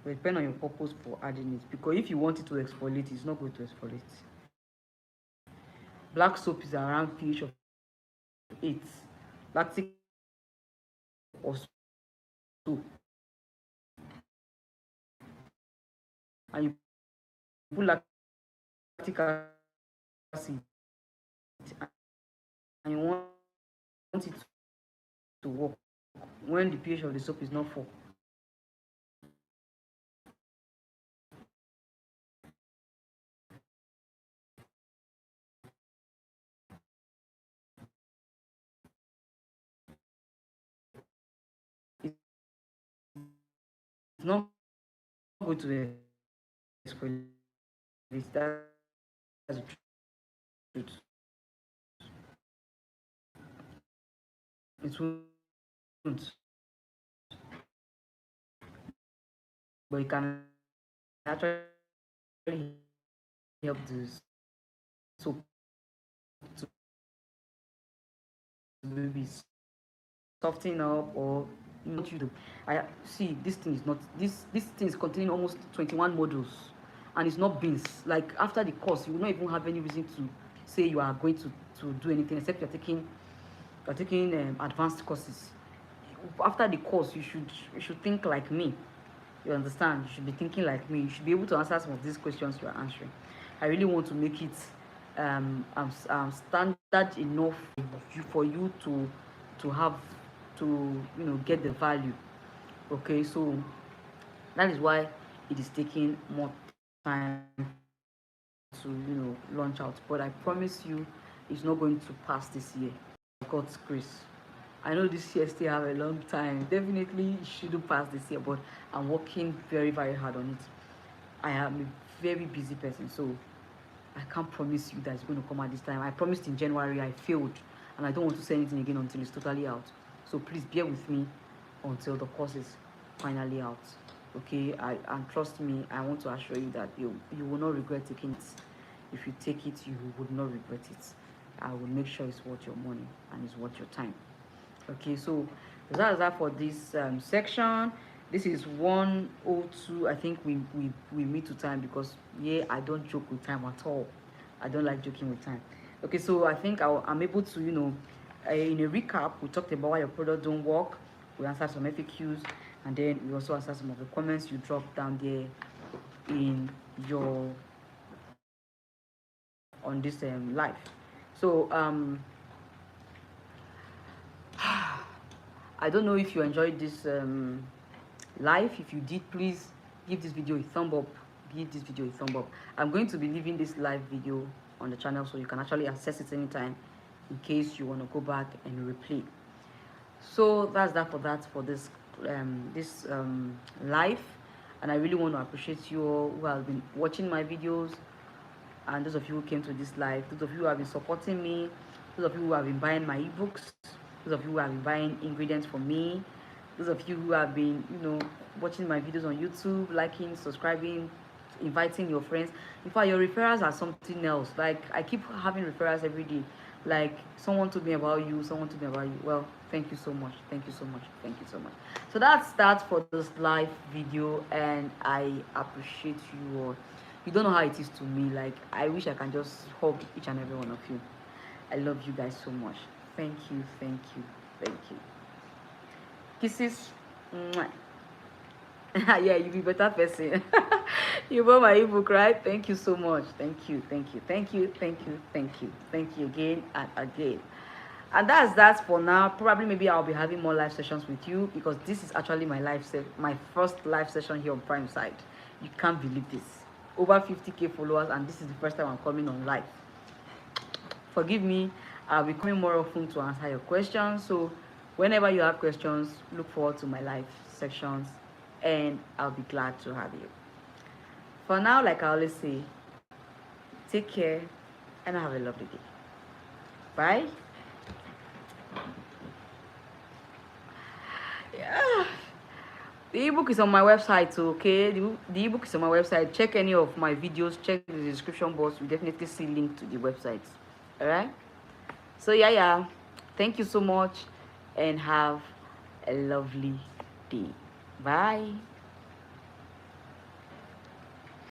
It will depend on your purpose for adding it. Because if you want it to exfoliate, it's not going to exfoliate. Black soap is around pH of 8. Lactic or so. And you put lactic acid and you want it to work when the pH of the soap is not 4. It's not going to exfoliate. That's the truth. It won't, but it can actually help the soap to maybe soften up or not you do. I see this thing is not this thing is containing almost 21 modules and it's not beans. Like after the course, you will not even have any reason to say you are going to do anything except you're taking advanced courses. After the course, you should think like me. You understand? You should be thinking like me. You should be able to answer some of these questions you are answering. I really want to make it standard enough for you to have to get the value. Okay, so that is why it is taking more time to launch out. But I promise you, it's not going to pass this year. God's grace. I know this year still have a long time. Definitely it shouldn't pass this year, but I'm working very, very hard on it. I am a very busy person, so I can't promise you that it's going to come at this time. I promised in January, I failed, and I don't want to say anything again until it's totally out. So please bear with me until the course is finally out. Okay, and trust me, I want to assure you that you will not regret taking it. If you take it, you would not regret it. I will make sure it's worth your money and it's worth your time. Okay, so that's that for this section. This is 102. I think we meet to time because yeah, I don't joke with time at all. I don't like joking with time. Okay, so I think I'm able to in a recap, we talked about why your product don't work. We answered some FAQs, and then we also answered some of the comments you dropped down there in your on this live. So I don't know if you enjoyed this live. If you did, please give this video a thumb up. Give this video a thumb up. I'm going to be leaving this live video on the channel so you can actually access it anytime in case you want to go back and replay. So that's that for this live, and I really want to appreciate you all who have been watching my videos, and those of you who came to this live, those of you who have been supporting me, those of you who have been buying my ebooks, those of you who have been buying ingredients for me, those of you who have been watching my videos on YouTube, liking, subscribing, inviting your friends. In fact, your referrals are something else. Like I keep having referrals every day. Like someone told me about you, someone told me about you. Well, thank you so much, thank you so much, thank you so much. So that's that for this live video, and I appreciate you all. You don't know how it is to me. Like I wish I can just hug each and every one of you. I love you guys so much. Thank you, thank you, thank you. Kisses. Mwah. Yeah, you be better person. You bought my ebook, right? Thank you so much. Thank you, thank you, thank you, thank you, thank you, thank you again and again. And that's that for now. Probably maybe I'll be having more live sessions with you because this is actually my first live session here on Prime Side. You can't believe this. Over 50k followers, and this is the first time I'm coming on live. Forgive me. I'll be coming more often to answer your questions. So whenever you have questions, look forward to my live sections, and I'll be glad to have you. For now, like I always say, take care and have a lovely day. Bye. Yeah. The ebook is on my website, okay? The ebook is on my website. Check any of my videos, check the description box. You definitely see link to the website. Alright? So yeah. Thank you so much and have a lovely day. Bye.